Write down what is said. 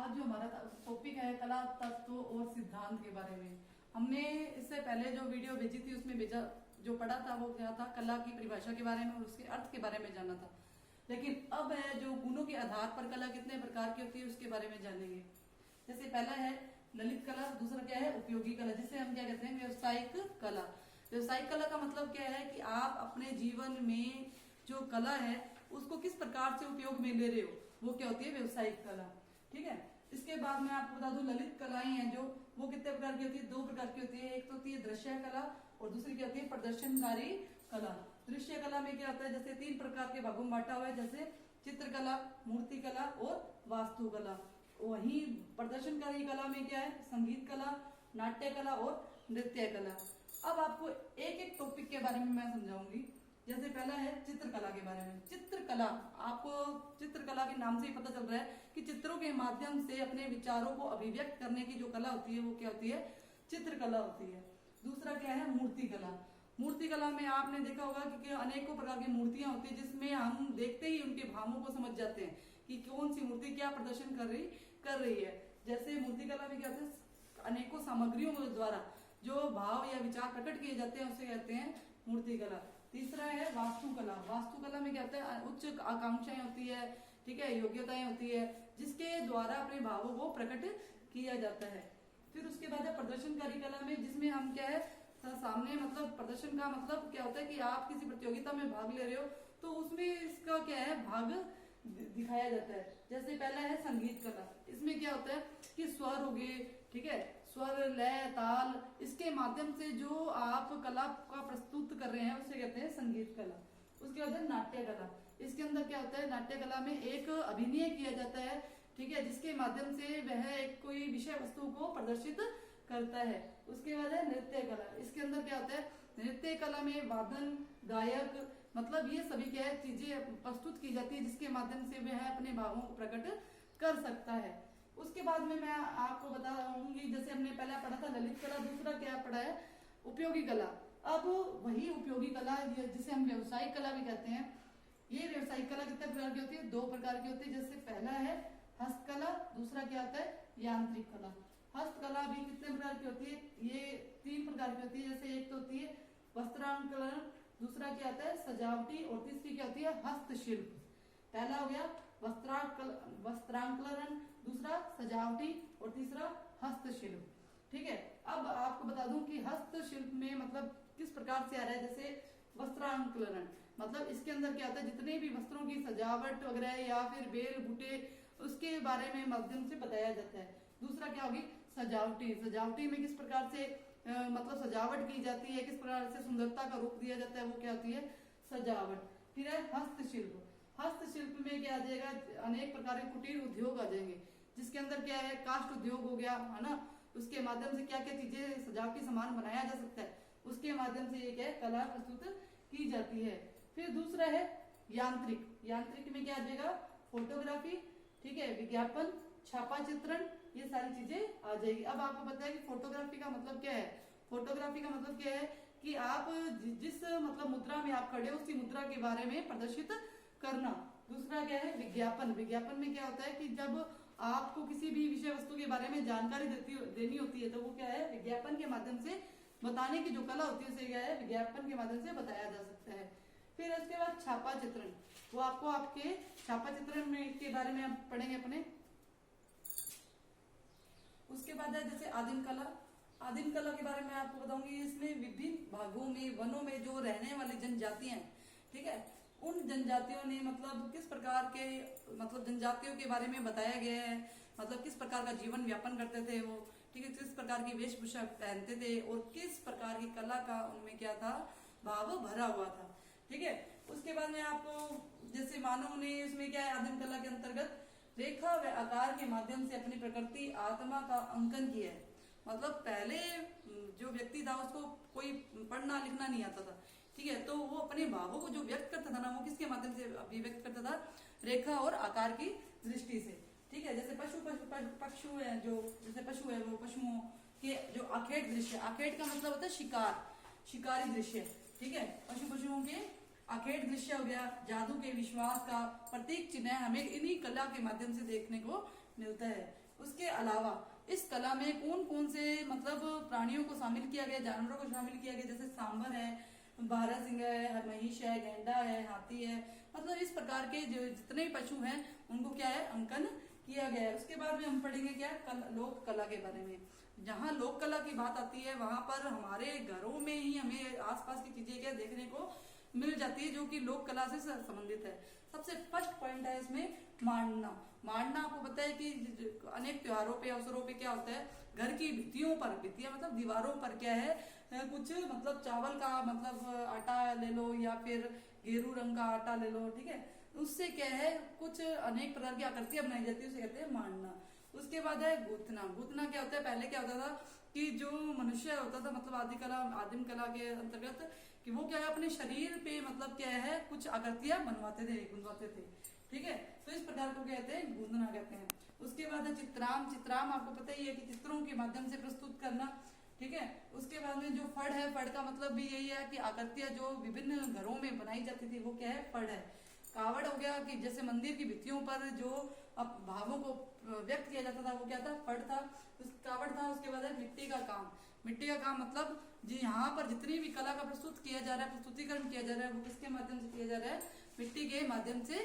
आज जो हमारा टॉपिक है कला तत्व और सिद्धांत के बारे में। हमने इससे पहले जो वीडियो भेजी थी उसमें भेजा जो पढ़ा था वो क्या था, कला की परिभाषा के बारे में और उसके अर्थ के बारे में जाना था। लेकिन अब है जो गुणों के आधार पर कला कितने प्रकार की होती है उसके बारे में जानेंगे। जैसे पहला है ललित कला, दूसरा क्या है उपयोगी कला, जिसे हम क्या कहते हैं व्यवसायिक कला। व्यवसायिक कला का मतलब क्या है कि आप अपने जीवन में जो कला है उसको किस प्रकार से उपयोग में ले रहे हो, वो क्या होती है व्यवसायिक कला। ठीक है। इसके बाद मैं आपको बता दूं ललित कलाएं हैं जो वो कितने प्रकार की होती है, दो प्रकार की होती है। एक तो होती है दृश्य कला और दूसरी क्या होती है प्रदर्शनकारी कला। दृश्य कला में क्या होता है, जैसे तीन प्रकार के भागों में बांटा हुआ है, जैसे चित्रकला, मूर्ति कला और वास्तुकला। वहीं प्रदर्शनकारी कला में क्या है संगीत कला, नाट्य कला और नृत्य कला। अब आपको एक एक टॉपिक के बारे में मैं समझाऊंगी। जैसे पहला है चित्रकला के बारे में। चित्रकला, आपको चित्रकला के नाम से ही पता चल रहा है कि चित्रों के माध्यम से अपने विचारों को अभिव्यक्त करने की जो कला होती है वो क्या होती है चित्रकला होती है। दूसरा क्या है मूर्ति कला। मूर्ति कला में आपने देखा होगा कि अनेकों प्रकार की मूर्तियां होती है जिसमें हम देखते ही उनके भावों को समझ जाते हैं कि कौन सी मूर्ति क्या प्रदर्शन कर रही है। जैसे मूर्ति कला में क्या होता है अनेकों सामग्रियों के द्वारा जो भाव या विचार प्रकट किए जाते हैं उसे कहते हैं मूर्ति कला। तीसरा है वास्तुकला। वास्तुकला में क्या होता है उच्च आकांक्षाएं होती है, ठीक है, योग्यताएं होती है जिसके द्वारा अपने भावों को प्रकट किया जाता है। फिर उसके बाद है प्रदर्शनकारी कला में, जिसमें हम क्या है सामने मतलब प्रदर्शन का मतलब क्या होता है कि आप किसी प्रतियोगिता में भाग ले रहे हो तो उसमें इसका क्या है भाग दिखाया जाता है। जैसे पहला है संगीत कला। इसमें क्या होता है कि स्वर हो गए, ठीक है, स्वर, लय, ताल, इसके माध्यम से जो आप कला का प्रस्तुत कर रहे हैं उसे कहते हैं संगीत कला। उसके बाद है नाट्य कला। इसके अंदर क्या होता है नाट्य कला में एक अभिनय किया जाता है, ठीक है, जिसके माध्यम से वह एक कोई विषय वस्तु को प्रदर्शित करता है। उसके बाद है नृत्य कला। इसके अंदर क्या होता है नृत्य कला में वादन, गायक, मतलब ये सभी क्या है चीजें प्रस्तुत की जाती है जिसके माध्यम से वह अपने भावों को प्रकट कर सकता है। उसके बाद में मैं आपको बताऊंगी, जैसे हमने पहला पढ़ा था ललित कला, दूसरा क्या पढ़ा है उपयोगी कला। अब वही उपयोगी कला जिसे हम व्यवसायिक कला भी कहते हैं, ये व्यवसायिक कला कितने प्रकार की होती है, दो प्रकार की होती है। जैसे पहला है हस्तकला, दूसरा क्या होता है यांत्रिक कला। हस्तकला भी कितने प्रकार की होती है, ये तीन प्रकार की होती है। जैसे एक तो होती है वस्त्रांकलन, दूसरा क्या होता है सजावटी और तीसरी क्या होती है हस्तशिल्प। पहला हो गया वस्त्रांकलन, दूसरा सजावटी और तीसरा हस्तशिल्प। ठीक है। अब आपको बता दूं कि हस्तशिल्प में मतलब किस प्रकार से आ रहा है। जैसे वस्त्रांकलन मतलब इसके अंदर क्या होता है जितने भी वस्त्रों की सजावट वगैरह या फिर बेल बूटे उसके बारे में माध्यम से बताया जाता है। दूसरा क्या होगी सजावटी। सजावटी में किस प्रकार से मतलब सजावट की जाती है, किस प्रकार से सुंदरता का रूप दिया जाता है, वो क्या होती है सजावट। फिर है हस्तशिल्प। हस्तशिल्प में क्या आ जाएगा अनेक प्रकार के कुटीर उद्योग आ जाएंगे जिसके अंदर क्या है काष्ठ उद्योग हो गया है ना, उसके माध्यम से क्या क्या चीजें सजावटी सामान बनाया जा सकता है उसके माध्यम से ये क्या है कला प्रस्तुत की जाती है। फिर दूसरा है यांत्रिक। यांत्रिक में क्या आ जाएगा फोटोग्राफी, ठीक है, विज्ञापन, छापा चित्रण, ये सारी चीजें आ जाएगी। अब आपको पता है कि फोटोग्राफी का मतलब क्या है। फोटोग्राफी का मतलब क्या है कि आप जिस मतलब मुद्रा में आप खड़े हो उसी मुद्रा के बारे में प्रदर्शित करना। दूसरा क्या है विज्ञापन। विज्ञापन में क्या होता है कि जब आपको किसी भी विषय वस्तु के बारे में जानकारी देनी होती है तो वो क्या है विज्ञापन के माध्यम से बताने की जो कला होती है उसे क्या है विज्ञापन के माध्यम से बताया जा सकता है। फिर उसके बाद छापा चित्रण, वो आपको आपके छापा चित्रण में के बारे में आप पढ़ेंगे अपने। उसके बाद है जैसे आदिम कला। आदिम कला के बारे में आपको बताऊंगी। इसमें विभिन्न भागों में वनों में जो रहने वाली जनजातियां हैं, ठीक है, उन जनजातियों ने मतलब किस प्रकार के मतलब जनजातियों के बारे में बताया गया है, मतलब किस प्रकार का जीवन व्यापन करते थे वो, ठीक है, किस प्रकार की वेशभूषा पहनते थे और किस प्रकार की कला का उनमें क्या था भाव भरा हुआ था। ठीक है। उसके बाद में आपको जैसे मानव ने इसमें क्या है आदिम कला के अंतर्गत रेखा व आकार के माध्यम से अपनी प्रकृति आत्मा का अंकन किया है। मतलब पहले जो व्यक्ति था उसको कोई पढ़ना लिखना नहीं आता था, ठीक है, तो वो अपने भावों को जो व्यक्त करता था ना वो किसके माध्यम से अभिव्यक्त करता था रेखा और आकार की दृष्टि से। ठीक है। जैसे पशु है जो जैसे पशु है वो पशुओं के जो आखेट दृश्य, आखेट का मतलब होता है शिकार, शिकारी दृश्य, ठीक है, पशुओं के आखेट दृश्य हो गया, जादू के विश्वास का प्रतीक चिन्ह हमें इन्हीं कला के माध्यम से देखने को मिलता है। उसके अलावा इस कला में कौन कौन से मतलब प्राणियों को शामिल किया गया, जानवरों को शामिल किया गया, जैसे सांबर है, बारहसिंगा है, महिष है, गैंडा है, हाथी है, मतलब इस प्रकार के जो जितने भी पशु हैं उनको क्या है अंकन किया गया है। उसके बाद में हम पढ़ेंगे क्या लोक कला के बारे में। जहाँ लोक कला की बात आती है वहां पर हमारे घरों में ही हमें आसपास की चीजें क्या देखने को मिल जाती है जो कि लोक कला से संबंधित है। सबसे फर्स्ट पॉइंट है इसमें मांडना। मांडना आपको पता है कि अनेक त्योहारों पे अवसरों पे क्या होता है, घर की भित्तियों पर, भित्तियां मतलब दीवारों पर क्या है कुछ मतलब चावल का मतलब आटा ले लो या फिर गेरू रंग का आटा ले लो, ठीक है, उससे क्या है कुछ अनेक प्रकार की आकृतियां बनाई जाती है, उसे कहते हैं मांडना। उसके बाद है गूंथना। गूंथना क्या होता है, पहले क्या होता था कि जो मनुष्य होता था मतलब आदिम कला के अंतर्गत कि वो क्या है अपने शरीर पे मतलब क्या है कुछ आकृतियां बनवाते थे, गुंदवाते थे, ठीक है, तो इस प्रकार को कहते हैं गूंथना कहते हैं। उसके बाद है चित्राम। चित्राम आपको पता ही है कि चित्रों के माध्यम से प्रस्तुत करना, ठीक है। उसके बाद में जो फड़ है, फड़ का मतलब भी यही है कि आकृतियां जो विभिन्न घरों में बनाई जाती थी वो क्या है फड़ है। कावड़ हो गया कि जैसे मंदिर की भित्तियों पर जो अब भावों को व्यक्त किया जाता था वो क्या था फड़ था, उस कावड़ था। उसके बाद है मिट्टी का काम। मिट्टी का काम मतलब जी यहाँ पर जितनी भी कला का प्रस्तुत किया जा रहा है, प्रस्तुतिकरण किया जा रहा है वो किसके माध्यम से किया जा रहा है, मिट्टी के माध्यम से